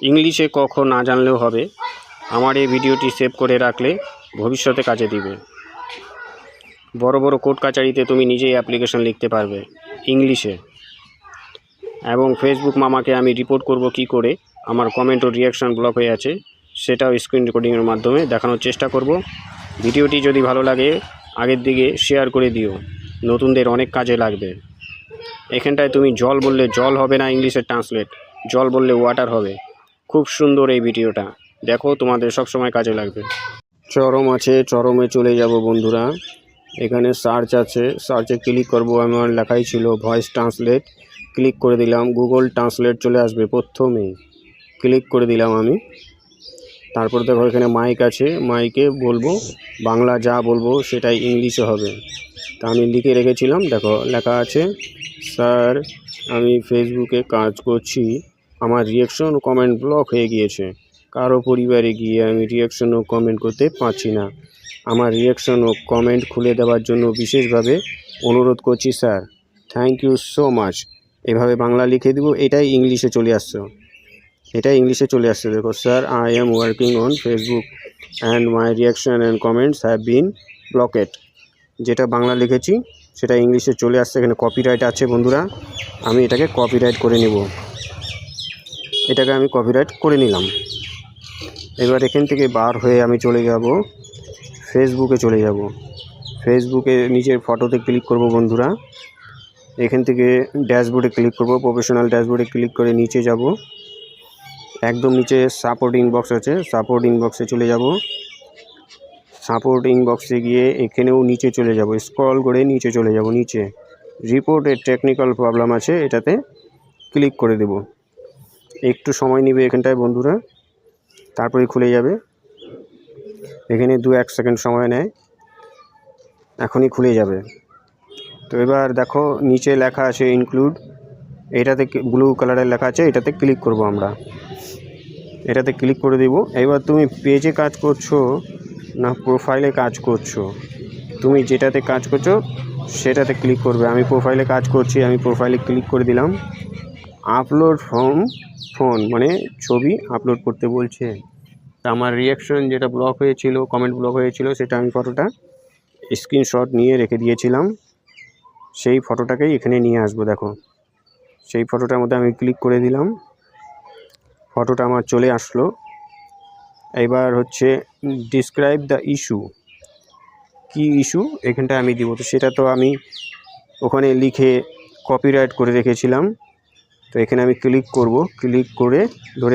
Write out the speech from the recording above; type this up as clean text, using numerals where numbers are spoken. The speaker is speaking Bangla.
ইংলিশে ক খ না জানলেও হবে, আমার এই ভিডিওটি সেভ করে রাখলে ভবিষ্যতে কাজে দিবে। বড় বড় কোর্ট কাচারিতে তুমি নিজেই অ্যাপ্লিকেশন লিখতে পারবে ইংলিশে। এবং ফেসবুক মামাকে আমি রিপোর্ট করব কি করে, আমার কমেন্ট ও রিয়াকশান ব্লক হয়ে আছে সেটাও স্ক্রিন রেকর্ডিংয়ের মাধ্যমে দেখানোর চেষ্টা করব। ভিডিওটি যদি ভালো লাগে আগের দিকে শেয়ার করে দিও, নতুনদের অনেক কাজে লাগবে। এখানটায় তুমি জল বললে জল হবে না, ইংলিশে ট্রান্সলেট জল বললে ওয়াটার হবে। খুব সুন্দর এই ভিডিওটা, দেখো তোমাদের সব সময় কাজে লাগবে। চরম আছে, চরমে চলে যাব বন্ধুরা। এখানে সার্চ আছে, সার্চে ক্লিক করব। আমার লেখাই ছিল ভয়েস ট্রান্সলেট, ক্লিক করে দিলাম। গুগল ট্রান্সলেট চলে আসবে প্রথমেই, ক্লিক করে দিলাম আমি। তারপর দেখো এখানে মাইক আছে, মাইকে বলবো বাংলা, যা বলবো সেটাই ইংলিশে হবে। তা আমি লিখে রেখেছিলাম, দেখো লেখা আছে, স্যার আমি ফেসবুকে কাজ করছি, আমার রিয়াকশন ও কমেন্ট ব্লক হয়ে গিয়েছে। কারো পরিবারে গিয়ে আমি রিয়াকশন ও কমেন্ট করতে পারছি না। আমার রিয়াকশন ও কমেন্ট খুলে দেওয়ার জন্য বিশেষভাবে অনুরোধ করছি sir, thank you so much. এভাবে বাংলা লিখে দিব, এটাই ইংলিশে চলে আসছে, এটাই ইংলিশে চলে আসছে। দেখো, sir I am working on Facebook and my reaction and comments have been blocked. যেটা বাংলা লিখেছি সেটা ইংলিশে চলে আসছে। এখানে কপিরাইট আছে বন্ধুরা, আমি এটাকে কপিরাইট করে নেব। এটাকে আমি কপিরাইট করে নিলাম। এবার এখান থেকে বার হয়ে আমি চলে যাব ফেসবুকে, চলে যাব ফেসবুকে নিজের ফটোতে ক্লিক করব বন্ধুরা। এখান থেকে ড্যাশবোর্ডে ক্লিক করব, প্রফেশনাল ড্যাশবোর্ডে ক্লিক করে নিচে যাব, একদম নিচে সাপোর্ট ইনবক্স আছে, সাপোর্ট ইনবক্সে চলে যাব। সাপোর্ট ইনবক্সে গিয়ে এখানেও নিচে চলে যাব, স্ক্রল করে নিচে চলে যাব। নিচে রিপোর্টের টেকনিক্যাল প্রবলেম আছে, এটাতে ক্লিক করে দেব। একটু সময় নেবে এখানটায় বন্ধুরা, তারপরে খুলে যাবে। এখানে 2-1 সেকেন্ড সময় নেয়, এখনই খুলে যাবে। তো এবার দেখো নিচে লেখা আছে ইনক্লুড, এটাতে ব্লু কালারের লেখা আছে, এটাতে ক্লিক করব আমরা, এটাতে ক্লিক করে দেব। এবার তুমি পেজে কাজ করছো না প্রোফাইলে কাজ করছো, তুমি যেটাতে কাজ করছো সেটাতে ক্লিক করবে। আমি প্রোফাইলে কাজ করছি, আমি প্রোফাইলে ক্লিক করে দিলাম। আপলোড ফ্রম ফোন মানে ছবি আপলোড করতে বলছে। তা আমার রিয়াকশন যেটা ব্লক হয়েছিল, কমেন্ট ব্লক হয়েছিল, সেটা আমি ফটোটা স্ক্রিনশট নিয়ে রেখে দিয়েছিলাম, সেই ফটোটাকেই এখানে নিয়ে আসবো। দেখো সেই ফটোটার মধ্যে আমি ক্লিক করে দিলাম, ফটোটা আমার চলে আসলো। এবার হচ্ছে ডিসক্রাইব দ্য ইস্যু, কি ইস্যু এখানটা আমি দিব, তো সেটা তো আমি ওখানে লিখে কপিরাইট করে রেখেছিলাম। তো এখানে আমি ক্লিক করব, ক্লিক করে ধরে